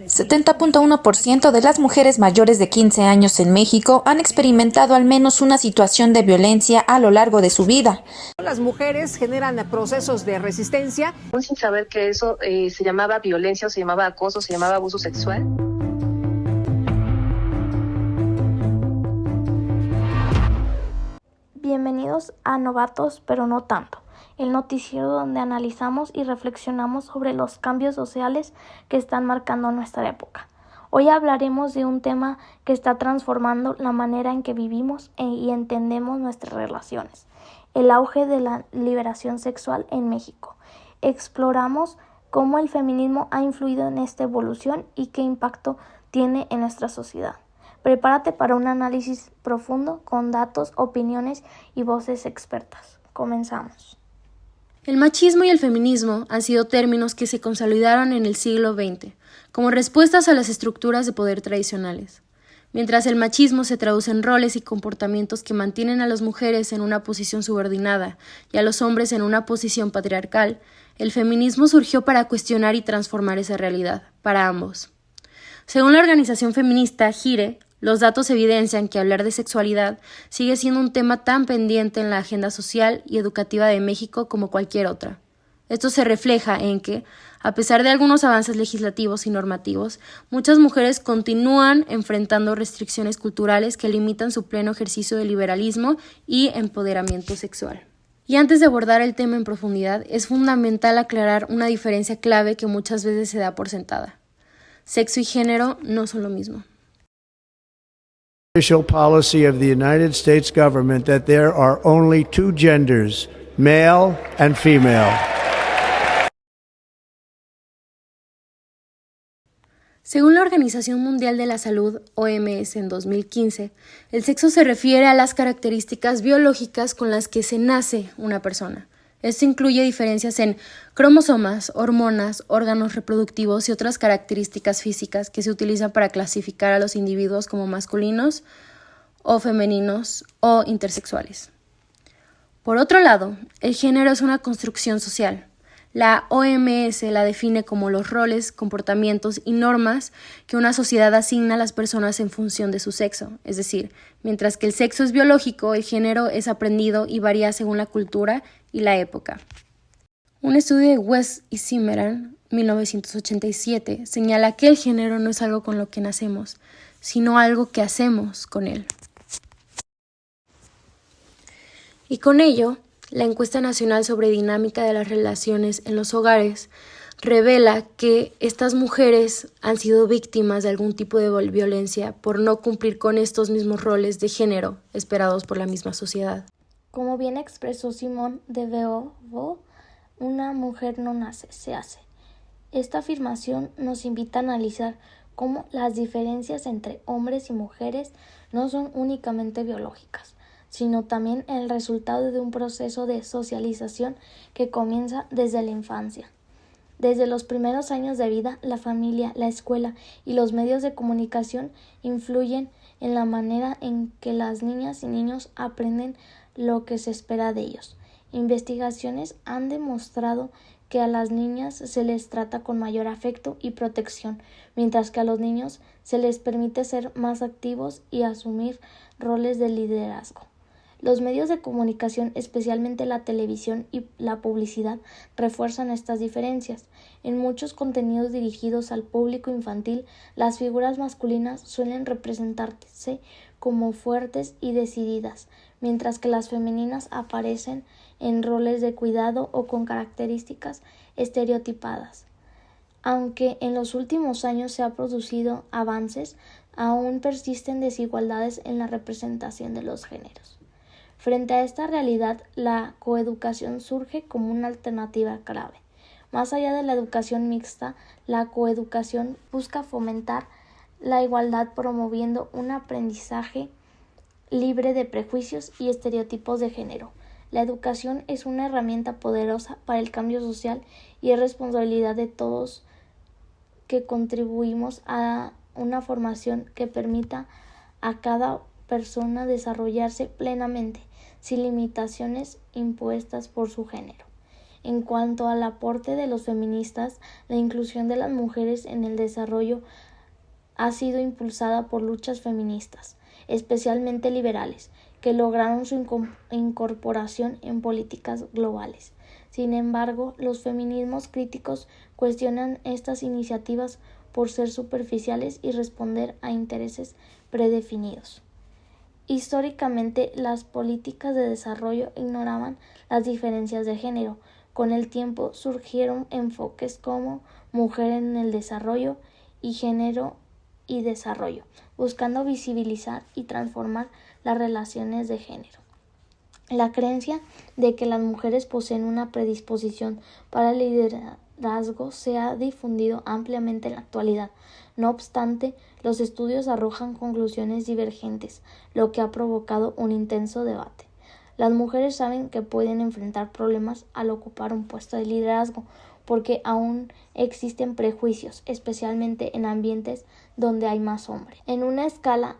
70.1% de las mujeres mayores de 15 años en México han experimentado al menos una situación de violencia a lo largo de su vida. Las mujeres generan procesos de resistencia. Sin saber que eso se llamaba violencia, o se llamaba acoso, se llamaba abuso sexual. Bienvenidos a Novatos, pero no tanto, el noticiero donde analizamos y reflexionamos sobre los cambios sociales que están marcando nuestra época. Hoy hablaremos de un tema que está transformando la manera en que vivimos y entendemos nuestras relaciones, el auge de la liberación sexual en México. Exploramos cómo el feminismo ha influido en esta evolución y qué impacto tiene en nuestra sociedad. Prepárate para un análisis profundo con datos, opiniones y voces expertas. Comenzamos. El machismo y el feminismo han sido términos que se consolidaron en el siglo XX como respuestas a las estructuras de poder tradicionales. Mientras el machismo se traduce en roles y comportamientos que mantienen a las mujeres en una posición subordinada y a los hombres en una posición patriarcal, el feminismo surgió para cuestionar y transformar esa realidad, para ambos. Según la organización feminista GIRE, los datos evidencian que hablar de sexualidad sigue siendo un tema tan pendiente en la agenda social y educativa de México como cualquier otra. Esto se refleja en que, a pesar de algunos avances legislativos y normativos, muchas mujeres continúan enfrentando restricciones culturales que limitan su pleno ejercicio de liberalismo y empoderamiento sexual. Y antes de abordar el tema en profundidad, es fundamental aclarar una diferencia clave que muchas veces se da por sentada. Sexo y género no son lo mismo. Official policy of the United States government that there are only two genders, male and female. Según la Organización Mundial de la Salud, OMS, en 2015, el sexo se refiere a las características biológicas con las que se nace una persona. Esto incluye diferencias en cromosomas, hormonas, órganos reproductivos y otras características físicas que se utilizan para clasificar a los individuos como masculinos o femeninos o intersexuales. Por otro lado, el género es una construcción social. La OMS la define como los roles, comportamientos y normas que una sociedad asigna a las personas en función de su sexo. Es decir, mientras que el sexo es biológico, el género es aprendido y varía según la cultura y la época. Un estudio de West y Zimmerman, 1987, señala que el género no es algo con lo que nacemos, sino algo que hacemos con él. Y con ello, la encuesta nacional sobre dinámica de las relaciones en los hogares revela que estas mujeres han sido víctimas de algún tipo de violencia por no cumplir con estos mismos roles de género esperados por la misma sociedad. Como bien expresó Simone de Beauvoir, una mujer no nace, se hace. Esta afirmación nos invita a analizar cómo las diferencias entre hombres y mujeres no son únicamente biológicas, sino también el resultado de un proceso de socialización que comienza desde la infancia. Desde los primeros años de vida, la familia, la escuela y los medios de comunicación influyen en la manera en que las niñas y niños aprenden lo que se espera de ellos. Investigaciones han demostrado que a las niñas se les trata con mayor afecto y protección, mientras que a los niños se les permite ser más activos y asumir roles de liderazgo. Los medios de comunicación, especialmente la televisión y la publicidad, refuerzan estas diferencias. En muchos contenidos dirigidos al público infantil, las figuras masculinas suelen representarse como fuertes y decididas, mientras que las femeninas aparecen en roles de cuidado o con características estereotipadas. Aunque en los últimos años se han producido avances, aún persisten desigualdades en la representación de los géneros. Frente a esta realidad, la coeducación surge como una alternativa clave. Más allá de la educación mixta, la coeducación busca fomentar la igualdad promoviendo un aprendizaje libre de prejuicios y estereotipos de género. La educación es una herramienta poderosa para el cambio social y es responsabilidad de todos que contribuimos a una formación que permita a cada persona desarrollarse plenamente, sin limitaciones impuestas por su género. En cuanto al aporte de los feministas, la inclusión de las mujeres en el desarrollo ha sido impulsada por luchas feministas, especialmente liberales, que lograron su incorporación en políticas globales. Sin embargo, los feminismos críticos cuestionan estas iniciativas por ser superficiales y responder a intereses predefinidos. Históricamente, las políticas de desarrollo ignoraban las diferencias de género. Con el tiempo surgieron enfoques como mujer en el desarrollo y género y desarrollo, buscando visibilizar y transformar las relaciones de género. La creencia de que las mujeres poseen una predisposición para el liderazgo se ha difundido ampliamente en la actualidad. No obstante, los estudios arrojan conclusiones divergentes, lo que ha provocado un intenso debate. Las mujeres saben que pueden enfrentar problemas al ocupar un puesto de liderazgo, porque aún existen prejuicios, especialmente en ambientes donde hay más hombres. En una escala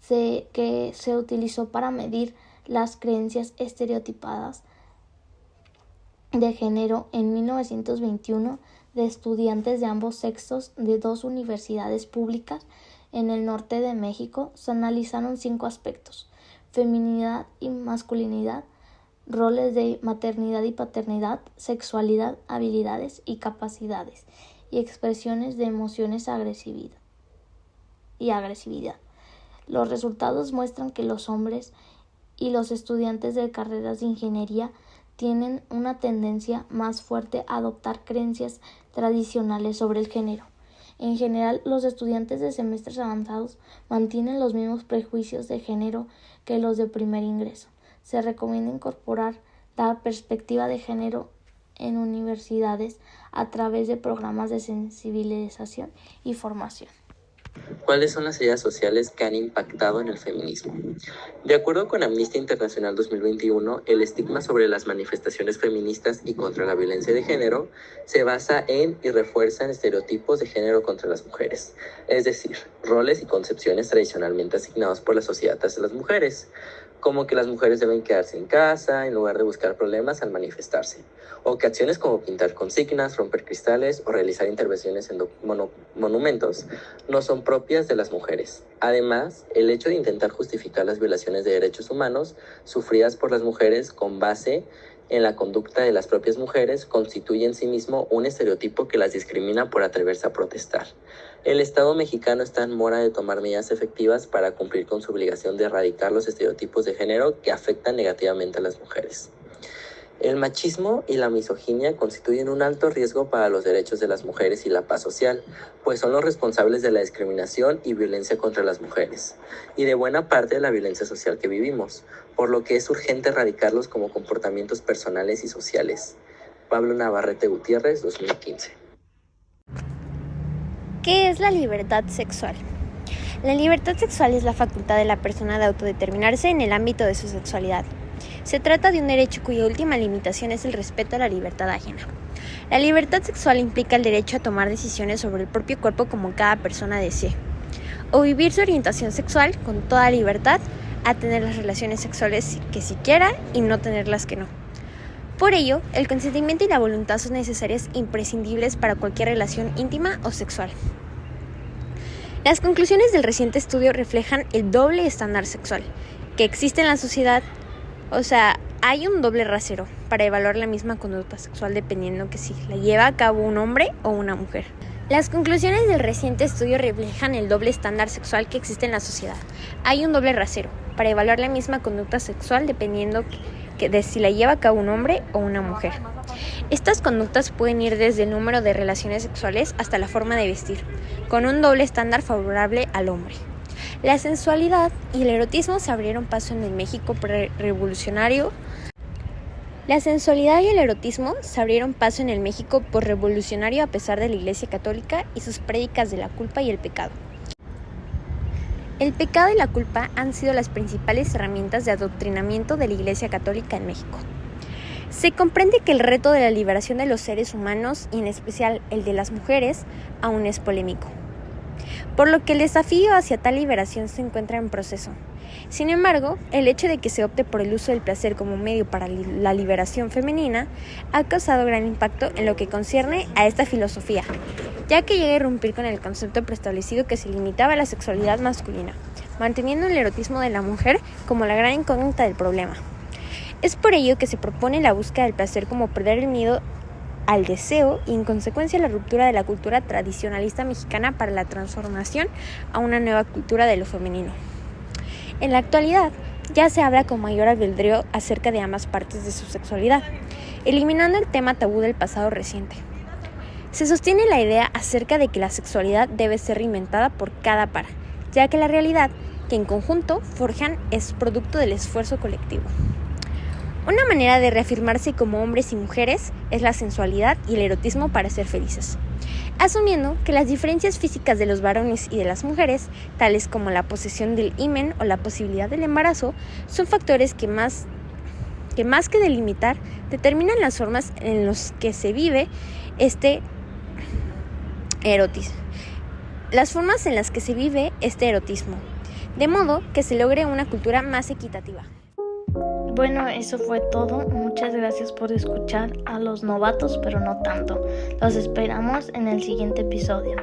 que se utilizó para medir las creencias estereotipadas de género en 1921 de estudiantes de ambos sexos de 2 universidades públicas en el norte de México, se analizaron 5 aspectos: feminidad y masculinidad, roles de maternidad y paternidad, sexualidad, habilidades y capacidades, y expresiones de emociones y agresividad. Los resultados muestran que los hombres y los estudiantes de carreras de ingeniería tienen una tendencia más fuerte a adoptar creencias tradicionales sobre el género. En general, los estudiantes de semestres avanzados mantienen los mismos prejuicios de género que los de primer ingreso. Se recomienda incorporar la perspectiva de género en universidades a través de programas de sensibilización y formación. ¿Cuáles son las heridas sociales que han impactado en el feminismo? De acuerdo con Amnistía Internacional 2021, el estigma sobre las manifestaciones feministas y contra la violencia de género se basa en y refuerza en estereotipos de género contra las mujeres, es decir, roles y concepciones tradicionalmente asignados por la sociedad hacia las mujeres, como que las mujeres deben quedarse en casa en lugar de buscar problemas al manifestarse, o que acciones como pintar consignas, romper cristales o realizar intervenciones en monumentos no son propias de las mujeres. Además, el hecho de intentar justificar las violaciones de derechos humanos sufridas por las mujeres con base en la conducta de las propias mujeres constituye en sí mismo un estereotipo que las discrimina por atreverse a protestar. El Estado mexicano está en mora de tomar medidas efectivas para cumplir con su obligación de erradicar los estereotipos de género que afectan negativamente a las mujeres. El machismo y la misoginia constituyen un alto riesgo para los derechos de las mujeres y la paz social, pues son los responsables de la discriminación y violencia contra las mujeres, y de buena parte de la violencia social que vivimos, por lo que es urgente erradicarlos como comportamientos personales y sociales. Pablo Navarrete Gutiérrez, 2015. ¿Qué es la libertad sexual? La libertad sexual es la facultad de la persona de autodeterminarse en el ámbito de su sexualidad. Se trata de un derecho cuya última limitación es el respeto a la libertad ajena. La libertad sexual implica el derecho a tomar decisiones sobre el propio cuerpo como cada persona desee, o vivir su orientación sexual con toda libertad, a tener las relaciones sexuales que sí quiera y no tenerlas que no. Por ello, el consentimiento y la voluntad son necesarias e imprescindibles para cualquier relación íntima o sexual. Las conclusiones del reciente estudio reflejan el doble estándar sexual que existe en la sociedad. O sea, hay un doble rasero para evaluar la misma conducta sexual dependiendo que si la lleva a cabo un hombre o una mujer. Las conclusiones del reciente estudio reflejan el doble estándar sexual que existe en la sociedad. Hay un doble rasero para evaluar la misma conducta sexual dependiendo de si la lleva a cabo un hombre o una mujer. Estas conductas pueden ir desde el número de relaciones sexuales hasta la forma de vestir, con un doble estándar favorable al hombre. La sensualidad y el erotismo se abrieron paso en el México prerevolucionario. La sensualidad y el erotismo se abrieron paso en el México posrevolucionario a pesar de la Iglesia Católica y sus prédicas de la culpa y el pecado. El pecado y la culpa han sido las principales herramientas de adoctrinamiento de la Iglesia Católica en México. Se comprende que el reto de la liberación de los seres humanos, y en especial el de las mujeres, aún es polémico. por lo que el desafío hacia tal liberación se encuentra en proceso. Sin embargo, el hecho de que se opte por el uso del placer como medio para la liberación femenina ha causado gran impacto en lo que concierne a esta filosofía, ya que llega a irrumpir con el concepto preestablecido que se limitaba a la sexualidad masculina, manteniendo el erotismo de la mujer como la gran incógnita del problema. Es por ello que se propone la búsqueda del placer como perder el miedo al deseo y en consecuencia la ruptura de la cultura tradicionalista mexicana para la transformación a una nueva cultura de lo femenino. En la actualidad ya se habla con mayor albedrío acerca de ambas partes de su sexualidad, eliminando el tema tabú del pasado reciente. Se sostiene la idea acerca de que la sexualidad debe ser reinventada por cada par, ya que la realidad que en conjunto forjan es producto del esfuerzo colectivo. Una manera de reafirmarse como hombres y mujeres es la sensualidad y el erotismo para ser felices, asumiendo que las diferencias físicas de los varones y de las mujeres, tales como la posesión del himen o la posibilidad del embarazo, son factores que más que delimitar, determinan las formas en las que se vive este erotismo. De modo que se logre una cultura más equitativa. Bueno, eso fue todo. Muchas gracias por escuchar a los novatos, pero no tanto. Los esperamos en el siguiente episodio.